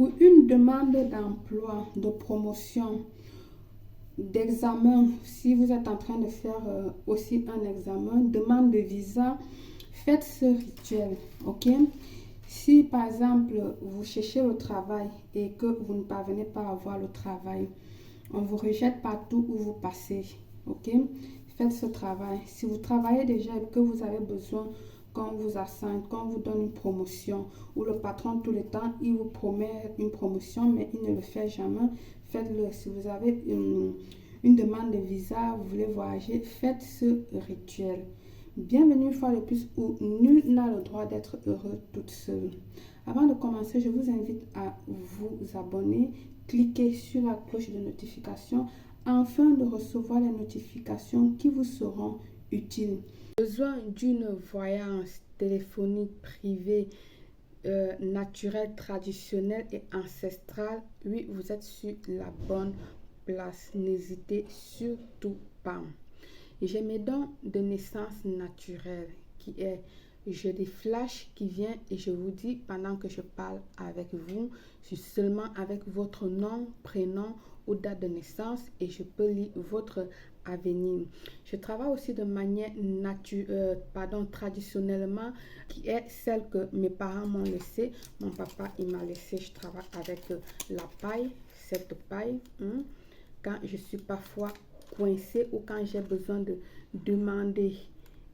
Pour une demande d'emploi, de promotion, d'examen, si vous êtes en train de faire aussi un examen, demande de visa, faites ce rituel, ok? Si par exemple vous cherchez le travail et que vous ne parvenez pas à avoir le travail, on vous rejette partout où vous passez, ok? Faites ce travail. Si vous travaillez déjà et que vous avez besoin qu'on vous assigne, qu'on vous donne une promotion, ou le patron tout le temps, il vous promet une promotion, mais il ne le fait jamais, faites-le. Si vous avez une demande de visa, vous voulez voyager, faites ce rituel. Bienvenue une fois de plus où nul n'a le droit d'être heureux toute seule. Avant de commencer, je vous invite à vous abonner, cliquez sur la cloche de notification afin de recevoir les notifications qui vous seront utiles. Besoin d'une voyance téléphonique privée, naturelle, traditionnelle et ancestrale? Oui, vous êtes sur la bonne place. N'hésitez surtout pas. J'ai mes dons de naissance naturelle qui est, j'ai des flashs qui viennent et je vous dis pendant que je parle avec vous, je suis seulement avec votre nom, prénom ou date de naissance et je peux lire votre avenir. Je travaille aussi de manière traditionnellement qui est celle que mes parents m'ont laissée. Mon papa il m'a laissé, je travaille avec la paille, cette paille. Quand je suis parfois coincée ou quand j'ai besoin de demander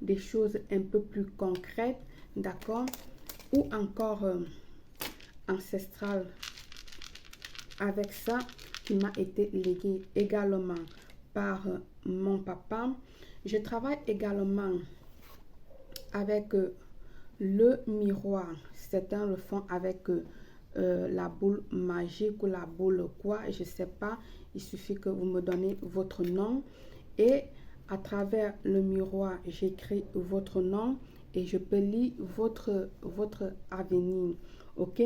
des choses un peu plus concrètes, d'accord, ou encore ancestrales, avec ça qui m'a été légué également par mon papa. Je travaille également avec le miroir. Certains le font avec la boule magique ou la boule quoi, je sais pas. Il suffit que vous me donnez votre nom et à travers le miroir, j'écris votre nom et je peux lire votre avenir. Ok?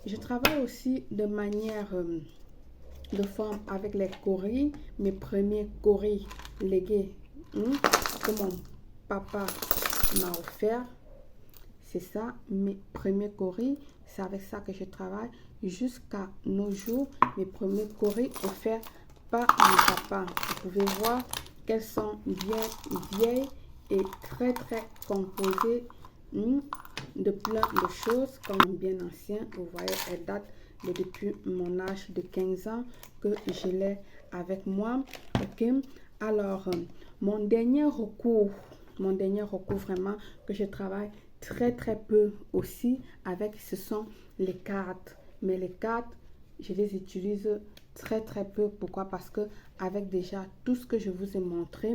Je travaille aussi de manière de forme avec les coris, mes premiers coris légués que mon papa m'a offert. C'est ça, mes premiers coris, c'est avec ça que je travaille jusqu'à nos jours. Mes premiers coris offerts par mon papa. Vous pouvez voir qu'elles sont bien vieilles et très composées de plein de choses comme bien anciennes. Vous voyez, elles datent depuis mon âge de 15 ans que je l'ai avec moi. Ok, alors mon dernier recours vraiment que je travaille très peu aussi avec, ce sont les cartes. Mais les cartes, je les utilise très peu. Pourquoi? Parce que avec déjà tout ce que je vous ai montré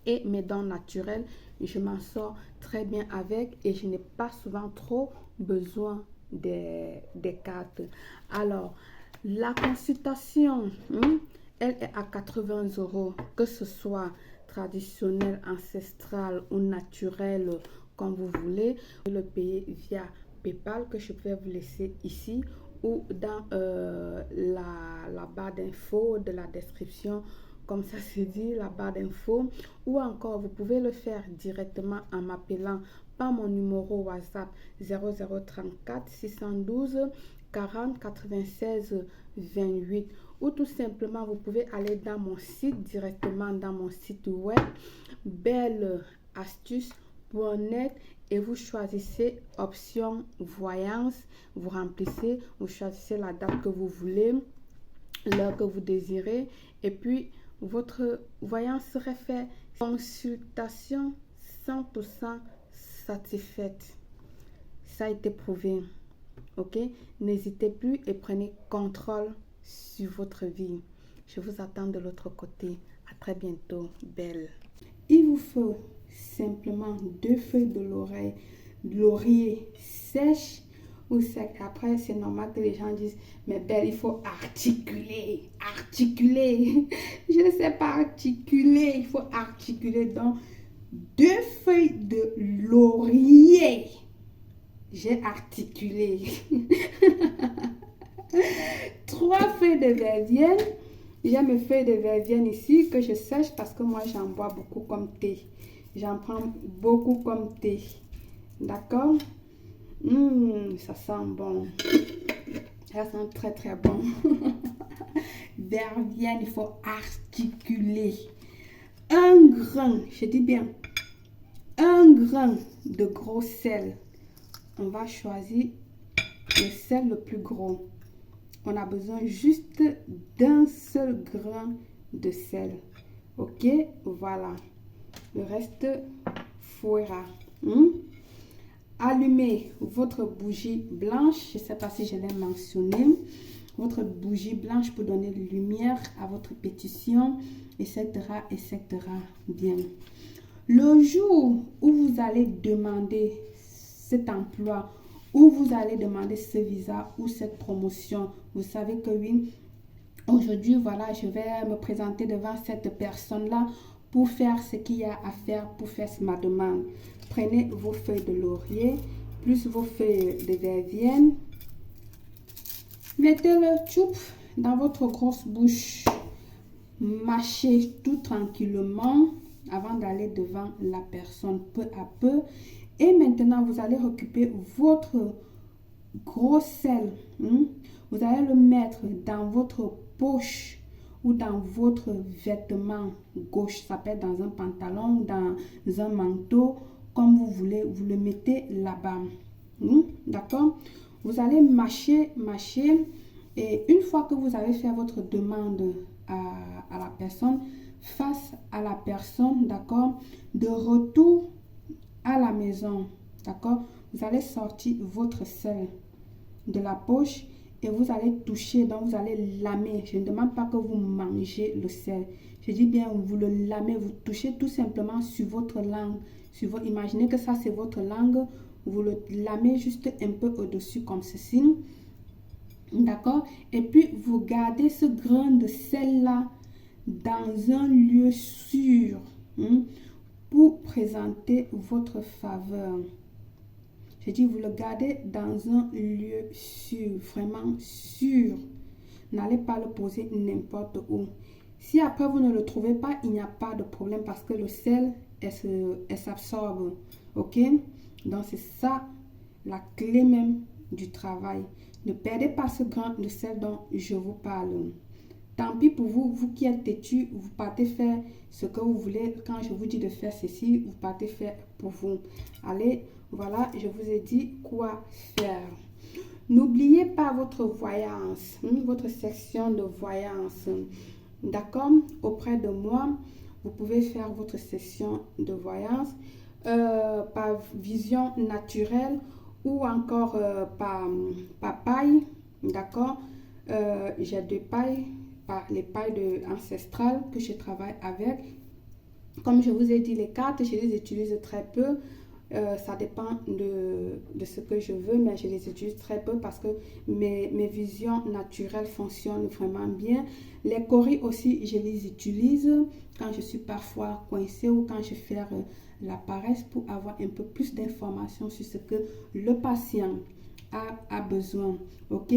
et mes dons naturels, je m'en sors très bien avec et je n'ai pas souvent trop besoin des cartes. Alors, la consultation, elle est à 80 €, que ce soit traditionnel, ancestral ou naturel, comme vous voulez. Le payer via PayPal que je peux vous laisser ici ou dans la barre d'infos de la description, comme ça se dit, la barre d'infos, ou encore vous pouvez le faire directement en m'appelant par mon numéro WhatsApp 0034 612 40 96 28, ou tout simplement vous pouvez aller dans mon site, directement dans mon site web belleastuce.net et vous choisissez option voyance, vous remplissez, vous choisissez la date que vous voulez, l'heure que vous désirez et puis votre voyance serait faite. Consultation 100% satisfaite. Ça a été prouvé. Ok, n'hésitez plus et prenez contrôle sur votre vie. Je vous attends de l'autre côté. À très bientôt, belle. Il vous faut simplement 2 feuilles de laurier sèches ou sec. Après, c'est normal que les gens disent, mais belle, il faut articuler. Je ne sais pas articuler, il faut articuler. Donc, 2 feuilles de laurier. J'ai articulé. 3 feuilles de verveine. J'ai mes feuilles de verveine ici que je sèche parce que moi j'en bois beaucoup comme thé. J'en prends beaucoup comme thé. D'accord? Ça sent bon. Ça sent très très bon. Verveine, il faut articuler. Un grain, je dis bien, un grain de gros sel. On va choisir le sel le plus gros. On a besoin juste d'un seul grain de sel. Ok, voilà. Le reste fouera. Allumez votre bougie blanche. Je ne sais pas si je l'ai mentionné. Votre bougie blanche pour donner lumière à votre pétition, etc., etc. Bien. Le jour où vous allez demander cet emploi, où vous allez demander ce visa ou cette promotion, vous savez que oui, aujourd'hui, voilà, je vais me présenter devant cette personne-là pour faire ce qu'il y a à faire pour faire ma demande. Prenez vos feuilles de laurier, plus vos feuilles de verveine. Mettez le tube dans votre grosse bouche. Mâchez tout tranquillement avant d'aller devant la personne peu à peu. Et maintenant, vous allez récupérer votre gros sel. Vous allez le mettre dans votre poche ou dans votre vêtement gauche. Ça peut être dans un pantalon, dans un manteau, comme vous voulez. Vous le mettez là-bas. D'accord? Vous allez mâcher. Et une fois que vous avez fait votre demande à la personne, face à la personne, d'accord, de retour à la maison, d'accord, vous allez sortir votre sel de la poche et vous allez toucher, donc vous allez lamer. Je ne demande pas que vous mangez le sel. Je dis bien, vous le lamez, vous touchez tout simplement sur votre langue. Imaginez que ça, c'est votre langue. Vous le lamez juste un peu au-dessus comme ceci. D'accord? Et puis, vous gardez ce grain de sel-là dans un lieu sûr pour présenter votre faveur. Je dis, vous le gardez dans un lieu sûr, vraiment sûr. N'allez pas le poser n'importe où. Si après vous ne le trouvez pas, il n'y a pas de problème parce que le sel, elle s'absorbe. Ok? Donc, c'est ça la clé même du travail. Ne perdez pas ce grain de sel dont je vous parle. Tant pis pour vous, vous qui êtes têtu, vous partez faire ce que vous voulez. Quand je vous dis de faire ceci, vous partez faire pour vous. Allez, voilà, je vous ai dit quoi faire. N'oubliez pas votre voyance, votre section de voyance. D'accord? Auprès de moi, vous pouvez faire votre session de voyance par vision naturelle ou encore par paille. D'accord? J'ai deux pailles, les pailles ancestrales que je travaille avec. Comme je vous ai dit, les cartes, je les utilise très peu. Ça dépend de ce que je veux, mais je les utilise très peu parce que mes visions naturelles fonctionnent vraiment bien. Les coris aussi, je les utilise quand je suis parfois coincée ou quand je fais la paresse pour avoir un peu plus d'informations sur ce que le patient a besoin. Ok?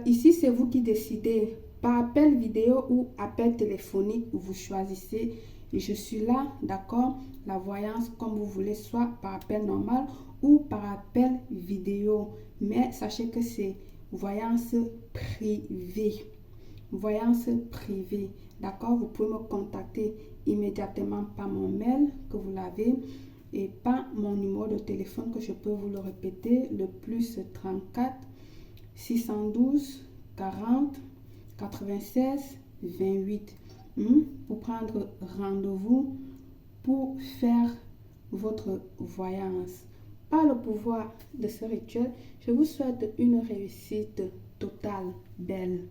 Ici, c'est vous qui décidez. Par appel vidéo ou appel téléphonique, vous choisissez. Je suis là, d'accord? La voyance comme vous voulez, soit par appel normal ou par appel vidéo. Mais sachez que c'est voyance privée. Voyance privée, d'accord? Vous pouvez me contacter immédiatement par mon mail que vous l'avez et par mon numéro de téléphone que je peux vous le répéter, le plus 34 612 40 96 28 pour prendre rendez-vous pour faire votre voyance. Par le pouvoir de ce rituel, je vous souhaite une réussite totale, belle.